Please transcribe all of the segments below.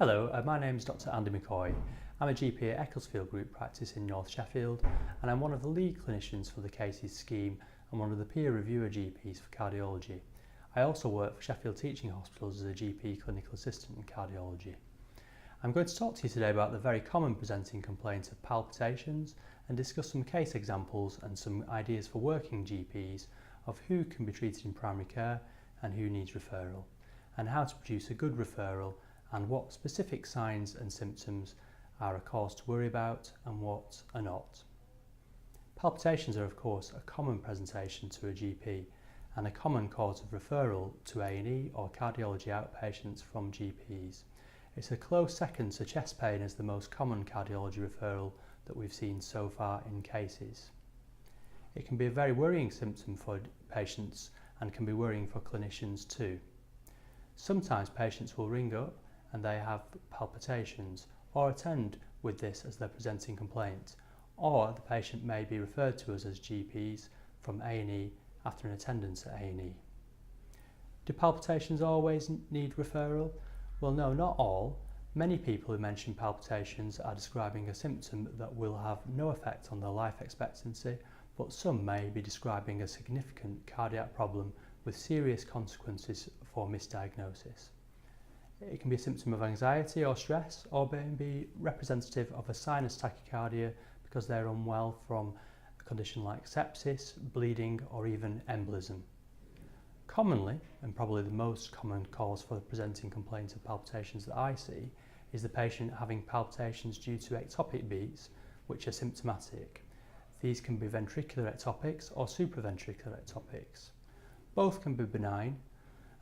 Hello, my name is Dr. Andy McCoye. I'm a GP at Ecclesfield Group Practice in North Sheffield, and I'm one of the lead clinicians for the Cases scheme and one of the peer reviewer GPs for cardiology. I also work for Sheffield Teaching Hospitals as a GP clinical assistant in cardiology. I'm going to talk to you today about the very common presenting complaint of palpitations and discuss some case examples and some ideas for working GPs of who can be treated in primary care and who needs referral, and how to produce a good referral and what specific signs and symptoms are a cause to worry about and what are not. Palpitations are of course a common presentation to a GP and a common cause of referral to A&E or cardiology outpatients from GPs. It's a close second to chest pain as the most common cardiology referral that we've seen so far in cases. It can be a very worrying symptom for patients and can be worrying for clinicians too. Sometimes patients will ring up and they have palpitations or attend with this as their presenting complaint, or the patient may be referred to us as GPs from A&E after an attendance at A&E. Do palpitations always need referral? Well, no, not all. Many people who mention palpitations are describing a symptom that will have no effect on their life expectancy, but some may be describing a significant cardiac problem with serious consequences for misdiagnosis. It can be a symptom of anxiety or stress, or may be representative of a sinus tachycardia because they're unwell from a condition like sepsis, bleeding, or even embolism. Commonly, and probably the most common cause for presenting complaints of palpitations that I see, is the patient having palpitations due to ectopic beats, which are symptomatic. These can be ventricular ectopics or supraventricular ectopics. Both can be benign,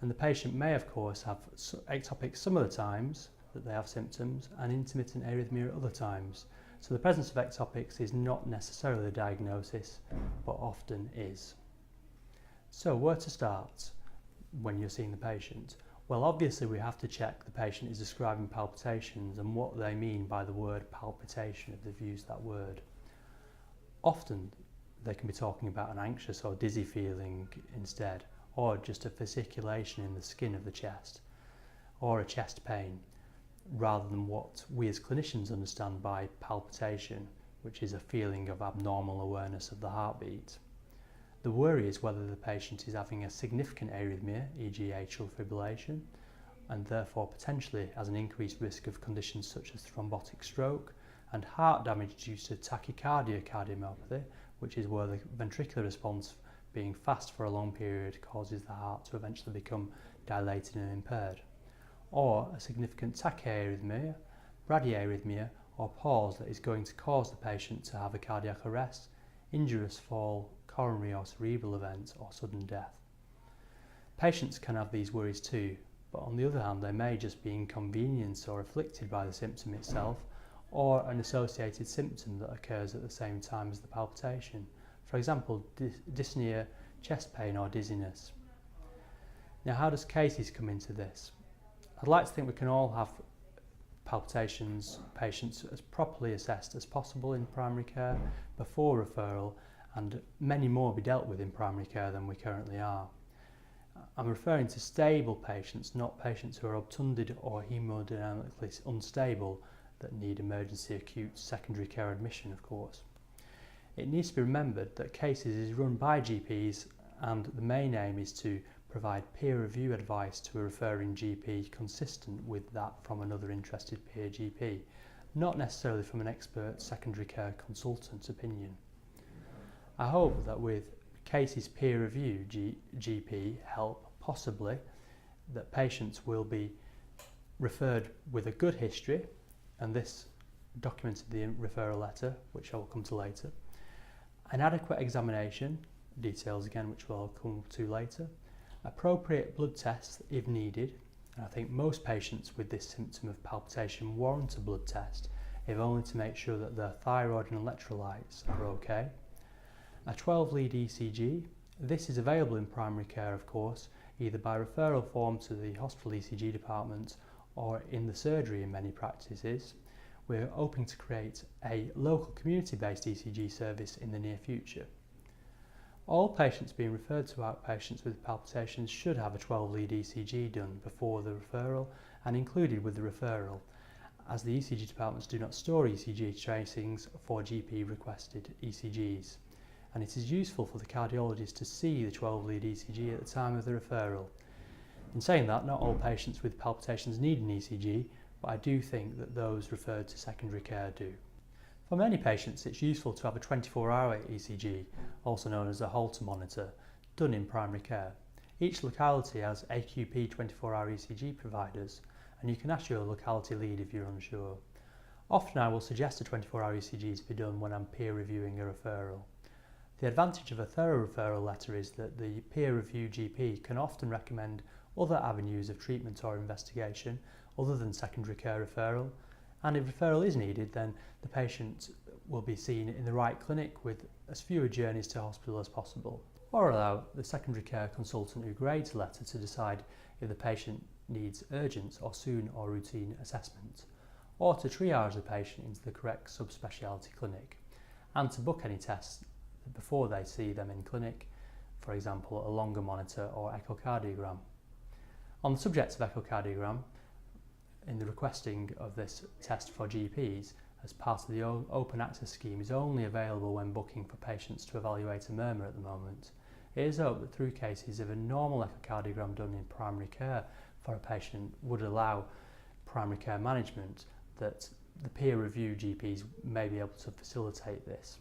and the patient may of course have ectopics some of the times that they have symptoms and intermittent arrhythmia at other times. So the presence of ectopics is not necessarily a diagnosis, but often is. So where to start when you're seeing the patient? Well, obviously we have to check the patient is describing palpitations and what they mean by the word palpitation if they've used that word. Often they can be talking about an anxious or dizzy feeling instead, or just a fasciculation in the skin of the chest, or a chest pain, rather than what we as clinicians understand by palpitation, which is a feeling of abnormal awareness of the heartbeat. The worry is whether the patient is having a significant arrhythmia, e.g. atrial fibrillation, and therefore potentially has an increased risk of conditions such as thrombotic stroke and heart damage due to tachycardia cardiomyopathy, which is where the ventricular response being fast for a long period causes the heart to eventually become dilated and impaired, or a significant tachyarrhythmia, bradyarrhythmia, or pause that is going to cause the patient to have a cardiac arrest, injurious fall, coronary or cerebral event, or sudden death. Patients can have these worries too, but on the other hand they may just be inconvenienced or afflicted by the symptom itself, or an associated symptom that occurs at the same time as the palpitation. For example, dyspnea, chest pain or dizziness. Now, how does cases come into this? I'd like to think we can all have palpitations patients as properly assessed as possible in primary care before referral, and many more be dealt with in primary care than we currently are. I'm referring to stable patients, not patients who are obtunded or hemodynamically unstable that need emergency acute secondary care admission, of course. It needs to be remembered that Cases is run by GPs and the main aim is to provide peer review advice to a referring GP consistent with that from another interested peer GP, not necessarily from an expert secondary care consultant's opinion. I hope that with Cases peer review GP help, possibly, that patients will be referred with a good history, and this documented the referral letter, which I will come to later, an adequate examination, details again which we'll come to later, appropriate blood tests if needed, and I think most patients with this symptom of palpitation warrant a blood test, if only to make sure that their thyroid and electrolytes are okay, a 12-lead ECG. This is available in primary care of course, either by referral form to the hospital ECG department or in the surgery in many practices. We're hoping to create a local community-based ECG service in the near future. All patients being referred to outpatients with palpitations should have a 12-lead ECG done before the referral and included with the referral, as the ECG departments do not store ECG tracings for GP requested ECGs, and it is useful for the cardiologist to see the 12-lead ECG at the time of the referral. In saying that, not all patients with palpitations need an ECG, but I do think that those referred to secondary care do. For many patients, it's useful to have a 24-hour ECG, also known as a Holter monitor, done in primary care. Each locality has AQP 24-hour ECG providers, and you can ask your locality lead if you're unsure. Often I will suggest a 24-hour ECG to be done when I'm peer reviewing a referral. The advantage of a thorough referral letter is that the peer review GP can often recommend other avenues of treatment or investigation other than secondary care referral, and if referral is needed, then the patient will be seen in the right clinic with as fewer journeys to hospital as possible, or allow the secondary care consultant who grades the letter to decide if the patient needs urgent or soon or routine assessment, or to triage the patient into the correct subspecialty clinic, and to book any tests before they see them in clinic, for example a longer monitor or echocardiogram. On the subject of echocardiogram, in the requesting of this test for GPs as part of the open access scheme is only available when booking for patients to evaluate a murmur at the moment. It is hoped that through cases of a normal echocardiogram done in primary care for a patient would allow primary care management, that the peer review GPs may be able to facilitate this.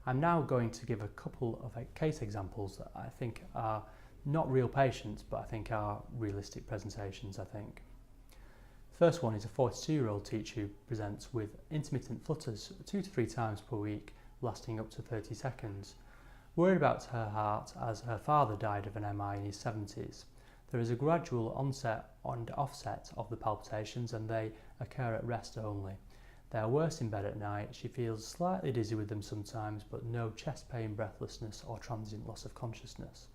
I'm now going to give a couple of case examples that I think are not real patients, but I think are realistic presentations, I think. First one is a 42-year-old teacher who presents with intermittent flutters 2 to 3 times per week, lasting up to 30 seconds. Worried about her heart as her father died of an MI in his 70s. There is a gradual onset and offset of the palpitations, and they occur at rest only. They are worse in bed at night. She feels slightly dizzy with them sometimes, but no chest pain, breathlessness or transient loss of consciousness.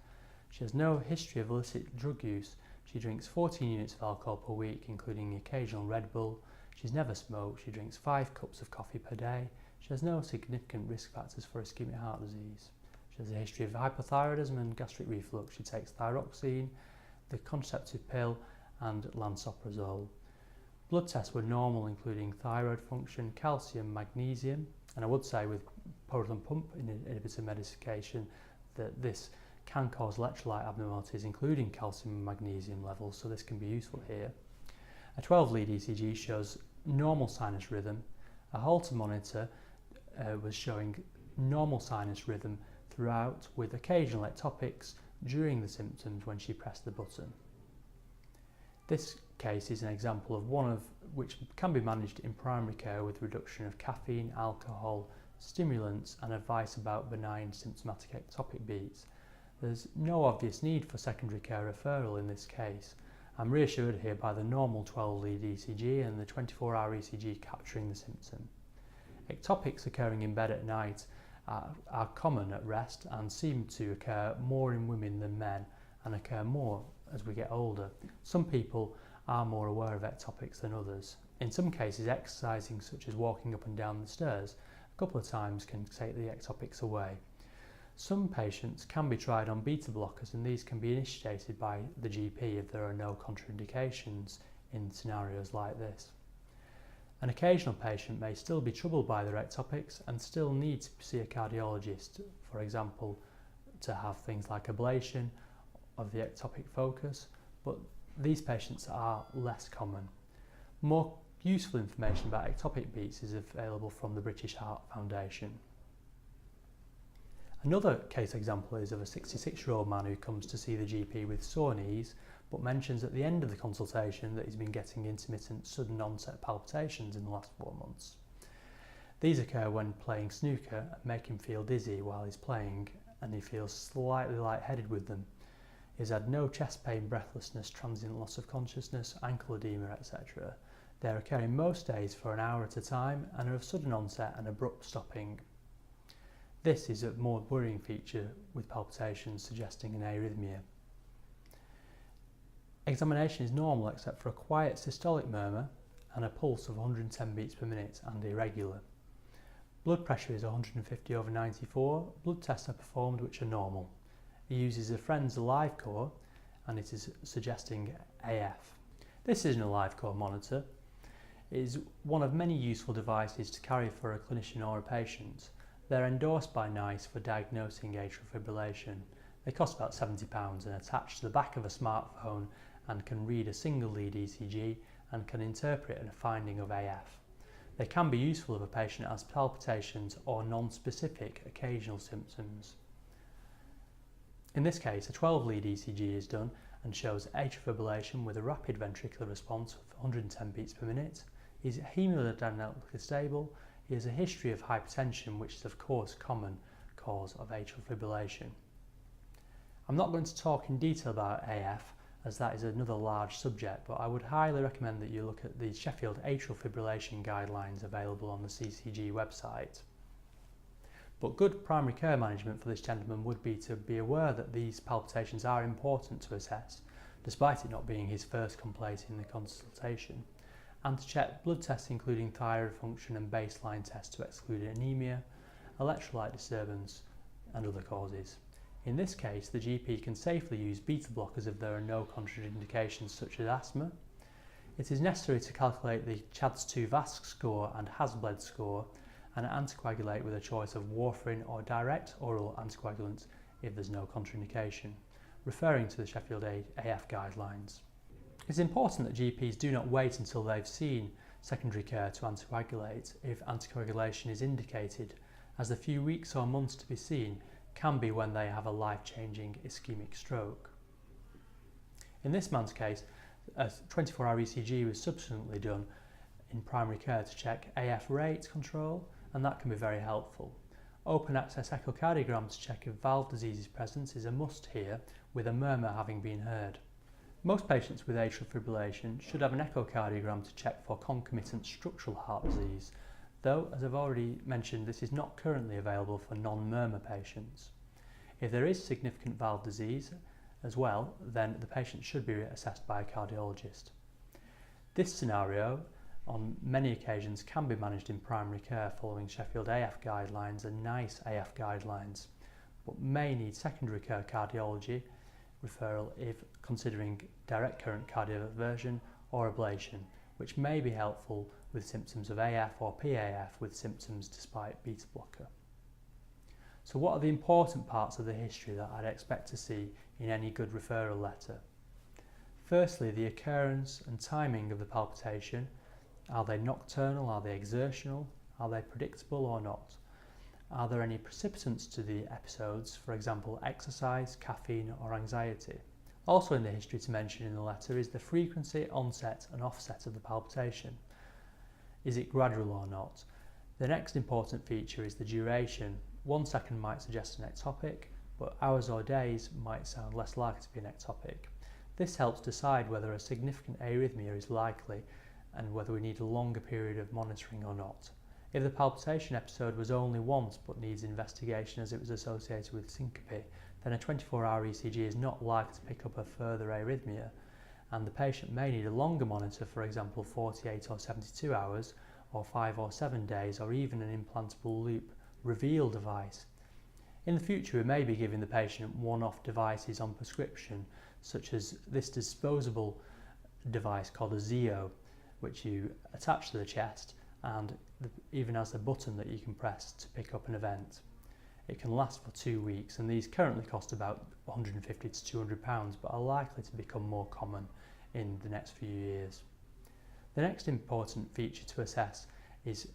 She has no history of illicit drug use. She drinks 14 units of alcohol per week, including the occasional Red Bull. She's never smoked. She drinks 5 cups of coffee per day. She has no significant risk factors for ischemic heart disease. She has a history of hypothyroidism and gastric reflux. She takes thyroxine, the contraceptive pill and lansoprazole. Blood tests were normal, including thyroid function, calcium, magnesium, and I would say with proton pump inhibitor medication that this can cause electrolyte abnormalities, including calcium and magnesium levels, so this can be useful here. A 12-lead ECG shows normal sinus rhythm. A Holter monitor was showing normal sinus rhythm throughout, with occasional ectopics during the symptoms when she pressed the button. This case is an example of one of which can be managed in primary care with reduction of caffeine, alcohol, stimulants and advice about benign symptomatic ectopic beats. There's no obvious need for secondary care referral in this case. I'm reassured here by the normal 12-lead ECG and the 24-hour ECG capturing the symptom. Ectopics occurring in bed at night are common at rest and seem to occur more in women than men and occur more as we get older. Some people are more aware of ectopics than others. In some cases, exercising such as walking up and down the stairs a couple of times can take the ectopics away. Some patients can be tried on beta blockers, and these can be initiated by the GP if there are no contraindications in scenarios like this. An occasional patient may still be troubled by their ectopics and still need to see a cardiologist, for example, to have things like ablation of the ectopic focus, but these patients are less common. More useful information about ectopic beats is available from the British Heart Foundation. Another case example is of a 66-year-old man who comes to see the GP with sore knees, but mentions at the end of the consultation that he's been getting intermittent sudden onset palpitations in the last 4 months. These occur when playing snooker and make him feel dizzy while he's playing, and he feels slightly lightheaded with them. He's had no chest pain, breathlessness, transient loss of consciousness, ankle edema, etc. They're occurring most days for an hour at a time and are of sudden onset and abrupt stopping. This is a more worrying feature with palpitations suggesting an arrhythmia. Examination is normal except for a quiet systolic murmur and a pulse of 110 beats per minute and irregular. Blood pressure is 150/94. Blood tests are performed which are normal. He uses a friend's live core and it is suggesting AF. This isn't a live core monitor. It is one of many useful devices to carry for a clinician or a patient. They're endorsed by NICE for diagnosing atrial fibrillation. They cost about £70 and attach to the back of a smartphone and can read a single lead ECG and can interpret a finding of AF. They can be useful if a patient has palpitations or non-specific occasional symptoms. In this case, a 12 lead ECG is done and shows atrial fibrillation with a rapid ventricular response of 110 beats per minute. He's hemodynamically stable. He has a history of hypertension, which is of course a common cause of atrial fibrillation. I'm not going to talk in detail about AF as that is another large subject, but I would highly recommend that you look at the Sheffield Atrial Fibrillation Guidelines available on the CCG website. But good primary care management for this gentleman would be to be aware that these palpitations are important to assess, despite it not being his first complaint in the consultation, and to check blood tests including thyroid function and baseline tests to exclude anemia, electrolyte disturbance and other causes. In this case, the GP can safely use beta blockers if there are no contraindications such as asthma. It is necessary to calculate the CHADS2 VASC score and HAS-BLED score and anticoagulate with a choice of warfarin or direct oral anticoagulant if there's no contraindication, referring to the Sheffield AF guidelines. It's important that GPs do not wait until they've seen secondary care to anticoagulate if anticoagulation is indicated, as the few weeks or months to be seen can be when they have a life-changing ischemic stroke. In this man's case, a 24-hour ECG was subsequently done in primary care to check AF rate control, and that can be very helpful. Open access echocardiogram to check if valve disease is present is a must here, with a murmur having been heard. Most patients with atrial fibrillation should have an echocardiogram to check for concomitant structural heart disease, though, as I've already mentioned, this is not currently available for non-murmur patients. If there is significant valve disease as well, then the patient should be assessed by a cardiologist. This scenario, on many occasions, can be managed in primary care following Sheffield AF guidelines and NICE AF guidelines, but may need secondary care cardiology referral if considering direct current cardioversion or ablation, which may be helpful with symptoms of AF or PAF with symptoms despite beta blocker. So what are the important parts of the history that I'd expect to see in any good referral letter? Firstly, the occurrence and timing of the palpitation. Are they nocturnal? Are they exertional? Are they predictable or not? Are there any precipitants to the episodes, for example exercise, caffeine or anxiety? Also in the history to mention in the letter is the frequency, onset and offset of the palpitation. Is it gradual or not? The next important feature is the duration. 1 second might suggest an ectopic, but hours or days might sound less likely to be an ectopic. This helps decide whether a significant arrhythmia is likely and whether we need a longer period of monitoring or not. If the palpitation episode was only once but needs investigation as it was associated with syncope, then a 24-hour ECG is not likely to pick up a further arrhythmia, and the patient may need a longer monitor, for example 48 or 72 hours, or 5 or 7 days, or even an implantable loop reveal device. In the future, we may be giving the patient one-off devices on prescription, such as this disposable device called a Zeo, which you attach to the chest and even has a button that you can press to pick up an event. It can last for 2 weeks, and these currently cost about £150 to £200, but are likely to become more common in the next few years. The next important feature to assess is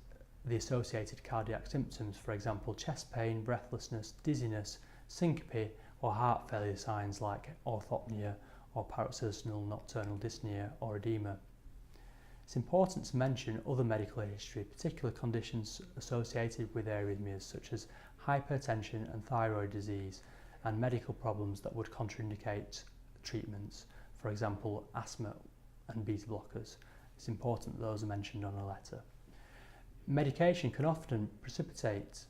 the associated cardiac symptoms, for example chest pain, breathlessness, dizziness, syncope or heart failure signs like orthopnea or paroxysmal nocturnal dyspnea or edema. It's important to mention other medical history, particular conditions associated with arrhythmias such as hypertension and thyroid disease, and medical problems that would contraindicate treatments, for example asthma and beta blockers. It's important that those are mentioned on a letter. Medication can often precipitate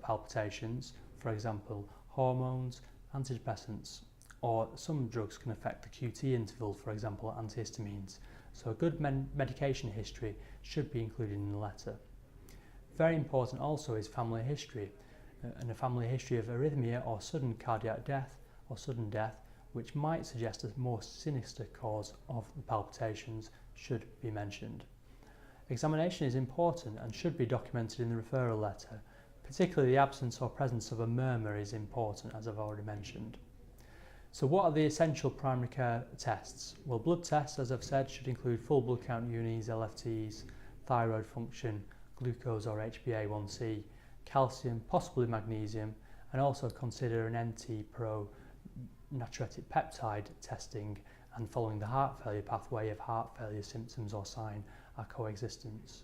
palpitations, for example hormones, antidepressants, or some drugs can affect the QT interval, for example antihistamines. So a good medication history should be included in the letter. Very important also is family history, and a family history of arrhythmia or sudden cardiac death or sudden death, which might suggest a more sinister cause of the palpitations, should be mentioned. Examination is important and should be documented in the referral letter. Particularly the absence or presence of a murmur is important, as I've already mentioned. So what are the essential primary care tests? Well, blood tests, as I've said, should include full blood count unis, LFTs, thyroid function, glucose or HbA1c, calcium, possibly magnesium, and also consider an NT-pro natriuretic peptide testing and following the heart failure pathway if heart failure symptoms or sign are coexistent.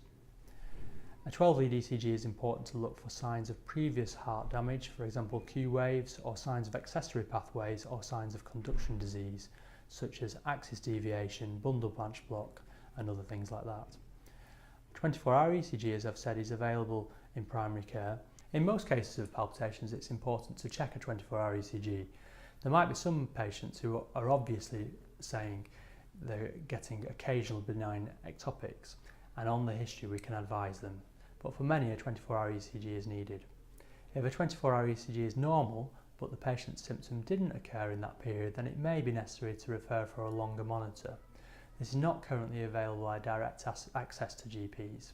A 12-lead ECG is important to look for signs of previous heart damage, for example Q waves, or signs of accessory pathways or signs of conduction disease, such as axis deviation, bundle branch block, and other things like that. 24-hour ECG, as I've said, is available in primary care. In most cases of palpitations, it's important to check a 24-hour ECG. There might be some patients who are obviously saying they're getting occasional benign ectopics, and on the history we can advise them. But for many, a 24-hour ECG is needed. If a 24-hour ECG is normal, but the patient's symptom didn't occur in that period, then it may be necessary to refer for a longer monitor. This is not currently available by direct access to GPs.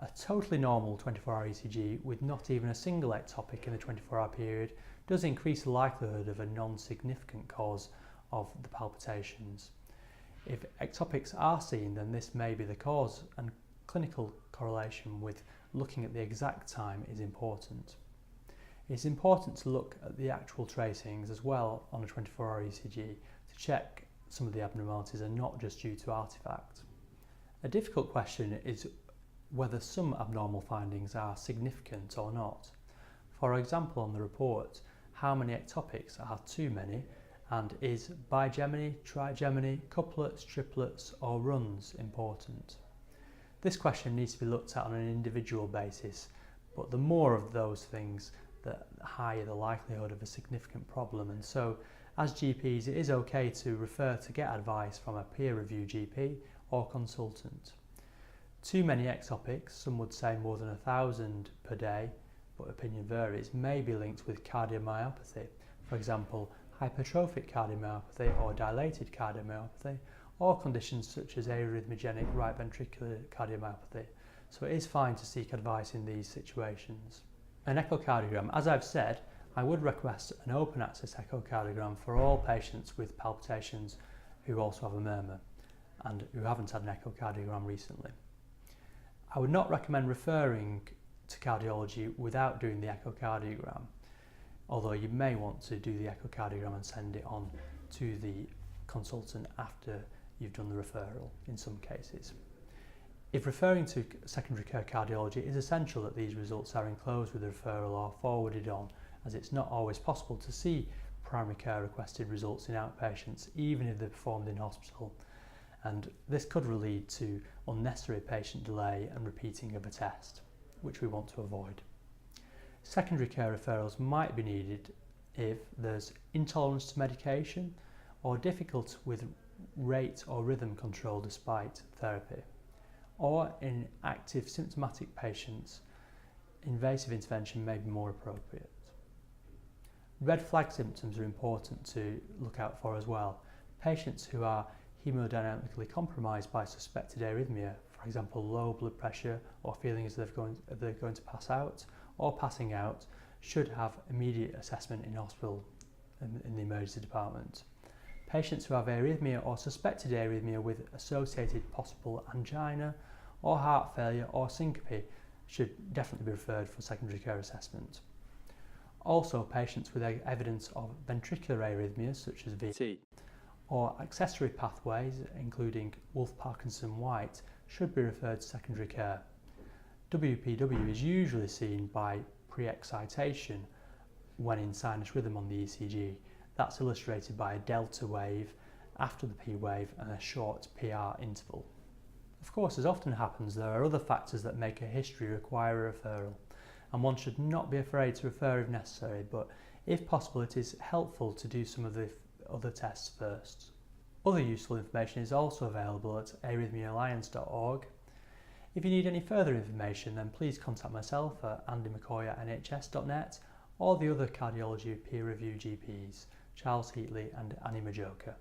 A totally normal 24-hour ECG with not even a single ectopic in the 24-hour period does increase the likelihood of a non-significant cause of the palpitations. If ectopics are seen, then this may be the cause, and clinical correlation with looking at the exact time is important. It's important to look at the actual tracings as well on a 24-hour ECG to check some of the abnormalities are not just due to artifact. A difficult question is whether some abnormal findings are significant or not. For example, on the report, how many ectopics are too many, and is bigeminy, trigeminy, couplets, triplets or runs important? This question needs to be looked at on an individual basis, but the more of those things, the higher the likelihood of a significant problem, and so as GPs it is okay to refer to get advice from a peer-reviewed GP or consultant. Too many ectopics, some would say more than 1,000 per day, but opinion varies, may be linked with cardiomyopathy, for example hypertrophic cardiomyopathy or dilated cardiomyopathy, or conditions such as arrhythmogenic right ventricular cardiomyopathy, so it is fine to seek advice in these situations. An echocardiogram, as I've said, I would request an open access echocardiogram for all patients with palpitations who also have a murmur and who haven't had an echocardiogram recently. I would not recommend referring to cardiology without doing the echocardiogram, although you may want to do the echocardiogram and send it on to the consultant after you've done the referral in some cases. If referring to secondary care cardiology, it is essential that these results are enclosed with the referral or forwarded on, as it's not always possible to see primary care requested results in outpatients even if they're performed in hospital, and this could lead to unnecessary patient delay and repeating of a test, which we want to avoid. Secondary care referrals might be needed if there's intolerance to medication or difficulty with rate or rhythm control despite therapy, or in active symptomatic patients, invasive intervention may be more appropriate. Red flag symptoms are important to look out for as well. Patients who are hemodynamically compromised by suspected arrhythmia, for example low blood pressure or feeling as if they're going to pass out or passing out, should have immediate assessment in hospital in the emergency department. Patients who have arrhythmia or suspected arrhythmia with associated possible angina or heart failure or syncope should definitely be referred for secondary care assessment. Also, patients with evidence of ventricular arrhythmias such as VT or accessory pathways including Wolff-Parkinson-White should be referred to secondary care. WPW is usually seen by pre-excitation when in sinus rhythm on the ECG. That's illustrated by a delta wave after the P wave and a short PR interval. Of course, as often happens, there are other factors that make a history require a referral, and one should not be afraid to refer if necessary, but if possible it is helpful to do some of the other tests first. Other useful information is also available at arrhythmiaalliance.org. If you need any further information, then please contact myself at andymccoy@nhs.net or the other cardiology peer review GPs, Charles Heatley and Annie Majoka.